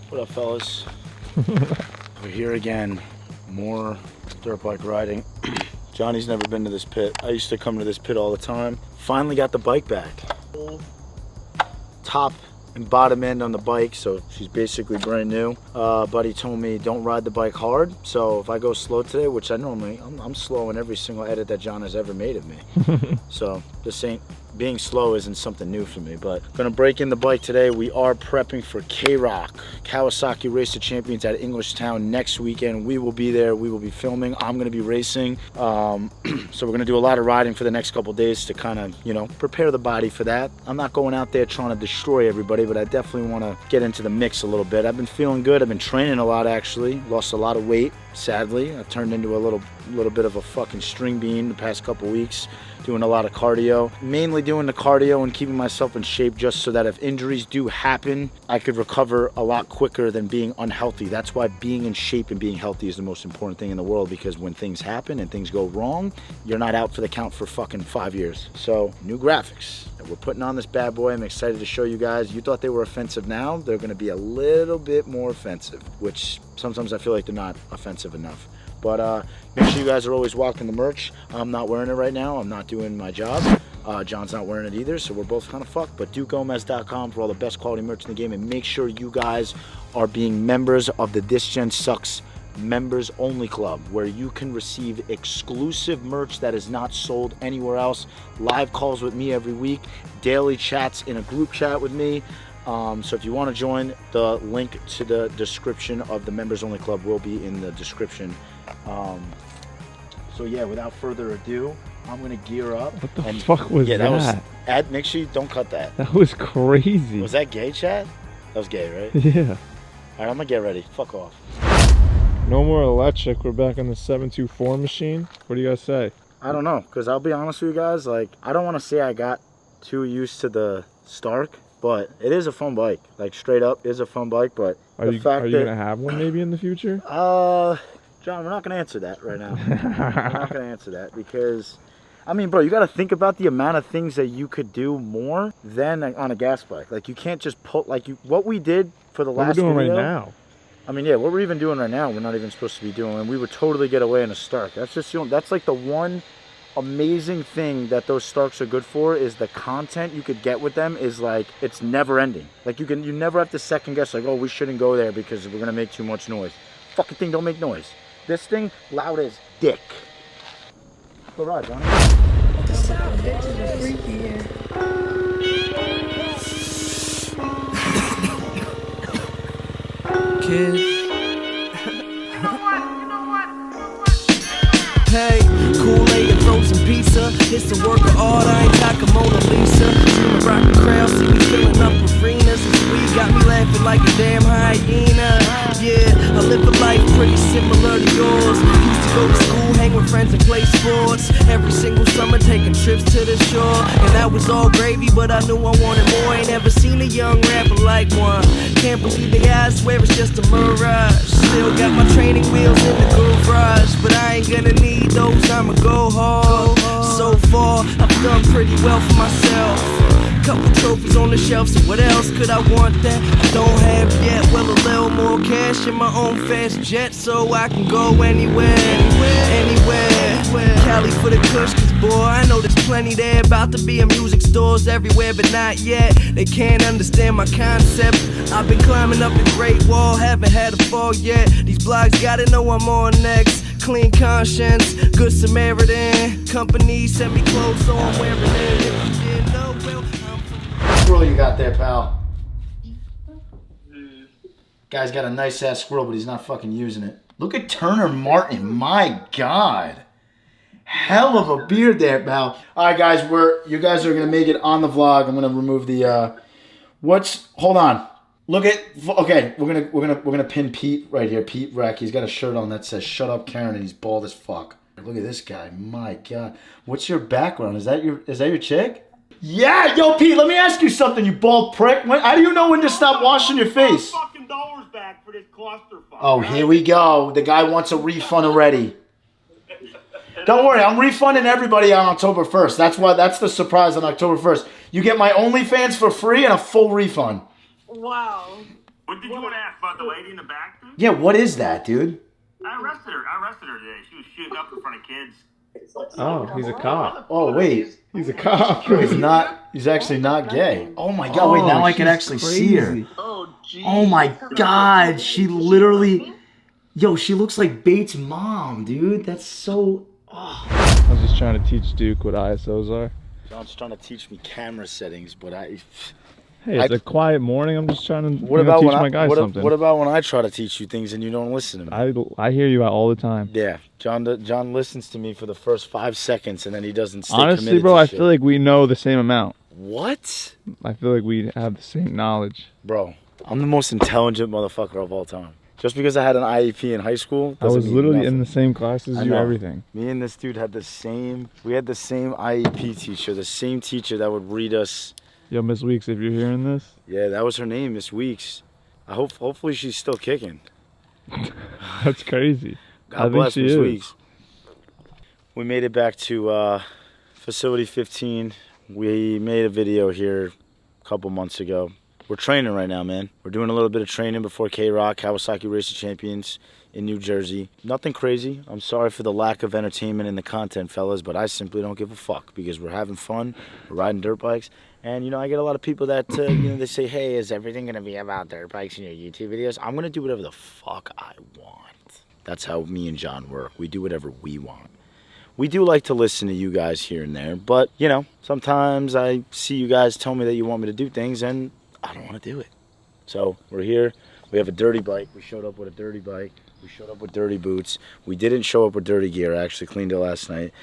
What up, fellas? We're here again. More dirt bike riding. Johnny's never been to this pit. I used to come to this pit all the time. Finally got the bike back. Top and bottom end on the bike, so she's basically brand new. Buddy told me don't ride the bike hard, so if I go slow today, which I normally, I'm slow in every single edit that John has ever made of me. So this ain't, being slow isn't something new for me, but gonna break in the bike today. We are prepping for K-Rock, Kawasaki Race of Champions at Englishtown next weekend. We will be there, we will be filming. I'm gonna be racing. So we're gonna do a lot of riding for the next couple days to kind of, you know, prepare the body for that. I'm not going out there trying to destroy everybody, but I definitely wanna get into the mix a little bit. I've been feeling good, I've been training a lot actually, lost a lot of weight, sadly. I turned into a little bit of a fucking string bean the past couple weeks, doing a lot of cardio, mainly doing the cardio and keeping myself in shape just so that if injuries do happen, I could recover a lot quicker than being unhealthy. That's why being in shape and being healthy is the most important thing in the world, because when things happen and things go wrong, you're not out for the count for fucking 5 years. So new graphics that we're putting on this bad boy. I'm excited to show you guys. You thought they were offensive, now they're gonna be a little bit more offensive, which sometimes I feel like they're not offensive enough. But make sure you guys are always walking the merch. I'm not wearing it right now. I'm not doing my job. John's not wearing it either, so we're both kind of fucked. But DukeGomez.com for all the best quality merch in the game. And make sure you guys are being members of the This Gen Sucks Members Only Club, where you can receive exclusive merch that is not sold anywhere else. Live calls with me every week. Daily chats in a group chat with me. So if you want to join, the link to the description of the Members Only Club will be in the description. So yeah, without further ado, I'm gonna gear up. What the fuck was that? Was make sure you don't cut that. That was crazy. Was that gay, Chad? That was gay, right? Yeah. Alright, I'm gonna get ready. Fuck off. No more electric. We're back on the 724 machine. What do you guys say? I don't know, because I'll be honest with you guys, like, I don't want to say I got too used to the Stark, but it is a fun bike. Like, straight up is a fun bike, but are you gonna have one maybe in the future? John, we're not gonna answer that right now. We're not gonna answer that because, I mean, bro, you gotta think about the amount of things that you could do more than on a gas bike. Like, you can't just pull, like, what we did for the last video. What we're doing right now. I mean, yeah, what we're even doing right now, we're not even supposed to be doing, and we would totally get away in a Stark. That's just, you know, that's like the one amazing thing that those Starks are good for, is the content you could get with them is like, it's never ending. Like, you never have to second guess, like, oh, we shouldn't go there because we're gonna make too much noise. Fucking thing don't make noise. This thing, loud as dick. Go ride, Johnny. The sound bitches are freaky here. Kid. Hey, Kool-Aid and frozen pizza. It's the work of art, I ain't talking Mona Lisa. Dreaming rock the crowd, see me filling up arenas. This week got me laughing like a damn hyena. Yeah, I live a life pretty similar to yours. Used to go to school, hang with friends and play sports. Every single summer taking trips to the shore. And that was all gravy, but I knew I wanted more. Ain't ever seen a young rapper like one. Can't believe the eyes, swear it's just a mirage. Still got my training wheels in the garage, but I ain't gonna need those, I'ma go hard. So far, I've done pretty well for myself. Couple trophies on the shelf, so what else could I want that I don't have yet? Well, a little more cash in my own fast jet, so I can go anywhere. Cali for the kush, cause boy, I know there's plenty there. About to be in music stores everywhere, but not yet. They can't understand my concept. I've been climbing up the Great Wall, haven't had a fall yet. These blogs gotta know I'm on next. Clean conscience, good Samaritan. Company send me clothes, so I'm wearing it. If you didn't know, well, What squirrel you got there, pal? Guy's got a nice ass squirrel, but he's not fucking using it. Look at Turner Martin, my God. Hell of a beard there, pal. All right, guys, you guys are gonna make it on the vlog. I'm gonna remove the hold on. Look at, okay, we're gonna pin Pete right here. Pete Wreck. He's got a shirt on that says "Shut Up, Karen," and he's bald as fuck. Look at this guy. My God. What's your background? Is that your chick? Yeah, yo, Pete. Let me ask you something, you bald prick. How do you know when to stop washing your face? Fucking dollars back for this clusterfuck. Oh, here we go. The guy wants a refund already. Don't worry, I'm refunding everybody on October 1st. That's the surprise on October 1st. You get my OnlyFans for free and a full refund. Wow. What did you want to ask about the lady in the back? Dude? Yeah, what is that, dude? I arrested her today. She was shooting up in front of kids. Oh, he's a cop. Oh, wait. He's a cop. He's actually not gay. Oh my god, wait, now I can actually see her. Oh, geez. Oh my god, she literally... Yo, she looks like Bates' mom, dude. That's so... Oh. I was just trying to teach Duke what ISOs are. John's trying to teach me camera settings, but Hey, it's a quiet morning. I'm just trying to What about teach when my guy something. What about when I try to teach you things and you don't listen to me? I hear you out all the time. Yeah, John listens to me for the first 5 seconds and then he doesn't stay Honestly, committed bro, to I shit. feel like we know the same amount. What? I feel like we have the same knowledge. Bro, I'm the most intelligent motherfucker of all time. Just because I had an IEP in high school I doesn't was mean literally nothing. in the same class as I you, know. everything. Me and this dude had the same IEP teacher, the same teacher that would read us. Yo, Miss Weeks, if you're hearing this, Yeah, that was her name, Miss Weeks. Hopefully she's still kicking. that's crazy. God I think bless she Miss is. Weeks. We made it back to Facility 15. We made a video here a couple months ago. We're training right now, man. We're doing a little bit of training before K-Rock, Kawasaki Racer Champions in New Jersey. Nothing crazy. I'm sorry for the lack of entertainment in the content, fellas, but I simply don't give a fuck because we're having fun. We're riding dirt bikes. And, you know, I get a lot of people that, they say, hey, is everything going to be about dirt bikes in your YouTube videos? I'm going to do whatever the fuck I want. That's how me and John work. We do whatever we want. We do like to listen to you guys here and there, but, you know, sometimes I see you guys tell me that you want me to do things, and I don't want to do it. So we're here. We have a dirty bike. We showed up with a dirty bike. We showed up with dirty boots. We didn't show up with dirty gear. I actually cleaned it last night.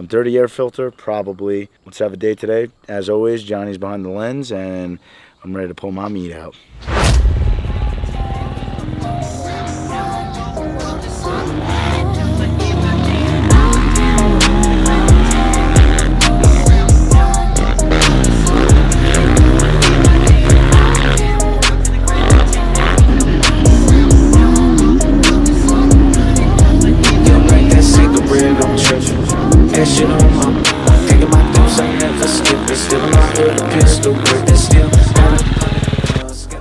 Dirty air filter, probably. Let's have a day today. As always, Johnny's behind the lens, and I'm ready to pull my meat out.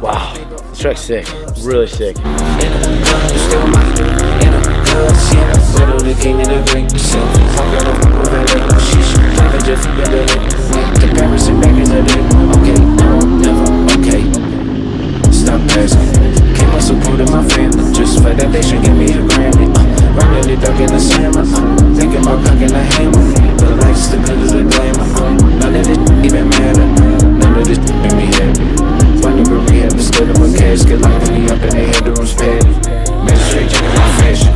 Wow, this track's sick. Really sick. Comparison back in the day. Okay, no, never, okay. Stop asking. Came up supporting my family. Just for that they should give me a Grammy. Running it up in the slammer. Thinking about cooking a hammer. The life's the good as a glamour. None of this even matter. None of this make me happy. One of the rehab instead of a casket. Like me up in the head, the room's padded. Man, straight checking my fashion.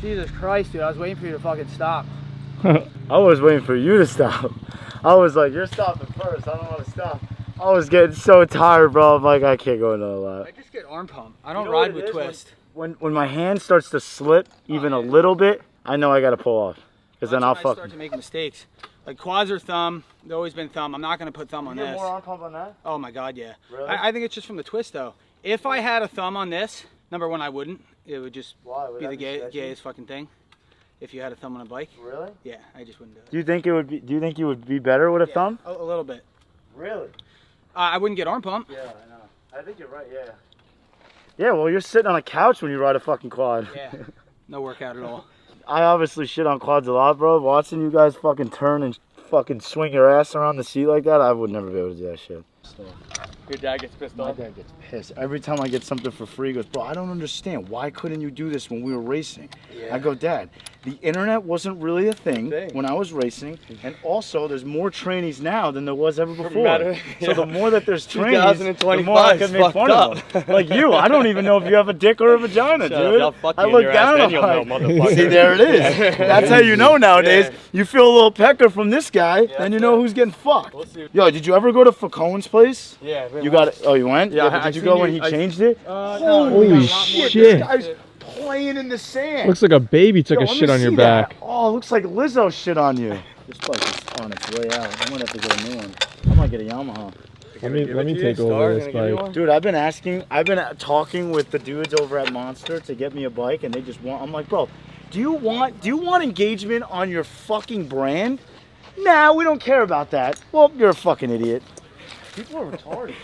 Jesus Christ, dude, I was waiting for you to fucking stop. I was waiting for you to stop. I was like, you're stopping first. I don't want to stop. I was getting so tired, bro. I'm like, I can't go another lap. I just get arm pump. I don't You know what ride it with is? twist. When my hand starts to slip even a little bit, I know I got to pull off. Because then I'll That's when I fuck. start to make mistakes. Like quads or thumb. They've always been thumb. I'm not gonna put thumb on You get this. more arm pump on that? Oh my God, yeah. Really? I think it's just from the twist though. If I had a thumb on this, number one, I wouldn't. It would just Why? Would be that the be sketchy? gayest fucking thing. If you had a thumb on a bike. Really? Yeah, I just wouldn't do it. Do you think it would be? Do you think you would be better with a thumb? A little bit. Really? I wouldn't get arm pump. Yeah, I know. I think you're right. Yeah. Yeah. Well, you're sitting on a couch when you ride a fucking quad. Yeah. No workout at all. I obviously shit on quads a lot, bro. Watching you guys fucking turn and fucking swing your ass around the seat like that, I would never be able to do that shit. Your dad gets pissed My off. dad gets pissed. Every time I get something for free, he goes, bro, I don't understand. Why couldn't you do this when we were racing? I go, Dad, the internet wasn't really a thing when I was racing. And also, there's more trainees now than there was ever before. So the more that there's trainees, the more I can make fun of them. Like you, I don't even know if you have a dick or a vagina, dude. I look down on you. See, there it is. That's how you know nowadays. You feel a little pecker from this guy, then you know who's getting fucked. Yo, did you ever go to Facone's place? Yeah. You got it. Oh, you went? Yeah, but I did you seen go you- when he I- changed it? Holy shit. This guy's playing in the sand. Looks like a baby took Yo, a let shit me on your see that. back. Oh, it looks like Lizzo shit on you. This bike is on its way out. I'm gonna have to get a new one. I might get a Yamaha. Let me take over this bike. Dude, I've been talking with the dudes over at Monster to get me a bike, and they just want. I'm like, bro, do you want engagement on your fucking brand? Nah, we don't care about that. Well, you're a fucking idiot. People are retarded,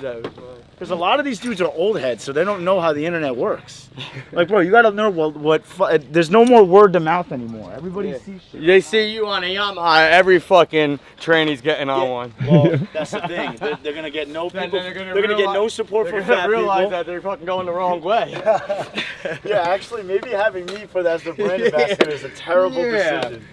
bro. Because a lot of these dudes are old heads, so they don't know how the internet works. Like, bro, you gotta know there's no more word to mouth anymore. Everybody sees shit. They see you on a Yamaha, every fucking trainee's getting on one. Well, that's the thing. They're gonna get no people. They're gonna get no support from fat realize people. that they're fucking going the wrong way. Yeah, actually, maybe having me for as the brand ambassador is a terrible decision.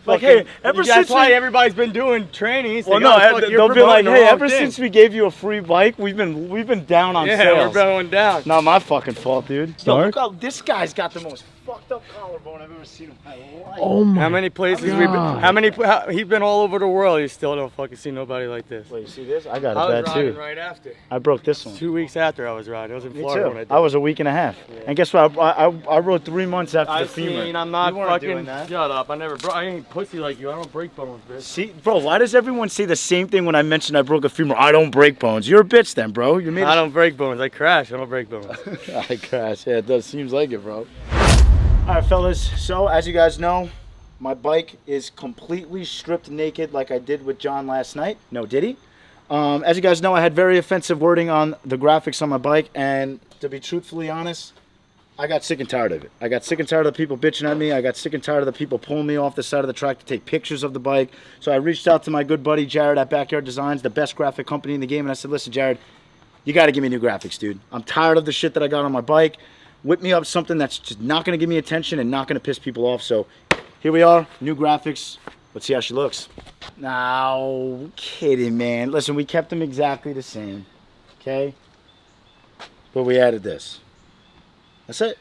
Like, Fucking- hey, ever That's since why we, everybody's been doing trainees. well, no, they'll be like, hey, ever since we gave you a free bike, we've been down on yeah, sales. we're going down. Not my fucking fault, dude. Yo, Dark? look how this guy's got the most fucked up collarbone I've ever seen in my life. Oh my How many places we've been? God. How many? He's been all over the world. He still don't fucking see nobody like this. Wait, you see this? I got I it was bad riding too. right after. I broke this one. 2 weeks after I was riding. I was in Me Florida when I too. did. I was a week and a half. And guess what? I rode 3 months after I the femur. seen. I'm not You weren't fucking. doing that. Shut up. I never. I ain't pussy like you. I don't break bones, bitch. See, bro, why does everyone say the same thing when I mention I broke a femur? I don't break bones. You're a bitch then, bro. You made I don't break bones. I crash. I don't break bones. I crash. Yeah, it does. Seems like it, bro. All right, fellas. So, as you guys know, my bike is completely stripped naked like I did with John last night. No, did he? As you guys know, I had very offensive wording on the graphics on my bike, and to be truthfully honest, I got sick and tired of it. I got sick and tired of the people bitching at me. I got sick and tired of the people pulling me off the side of the track to take pictures of the bike. So I reached out to my good buddy Jared at Backyard Designs, the best graphic company in the game, and I said, listen, Jared, you got to give me new graphics, dude. I'm tired of the shit that I got on my bike. Whip me up something that's just not going to give me attention and not going to piss people off. So here we are, new graphics. Let's see how she looks. No, kidding, man. Listen, we kept them exactly the same, okay? But we added this. That's it.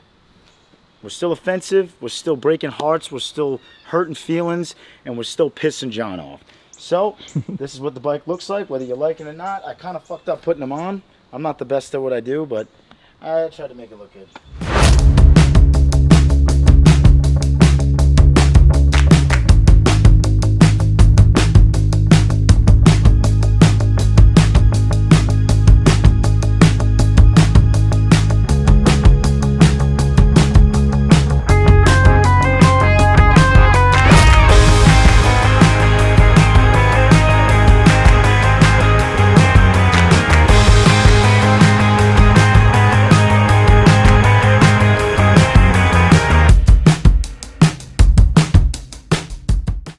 We're still offensive. We're still breaking hearts. We're still hurting feelings. And we're still pissing John off. So, this is what the bike looks like, whether you like it or not. I kind of fucked up putting them on. I'm not the best at what I do, but I tried to make it look good.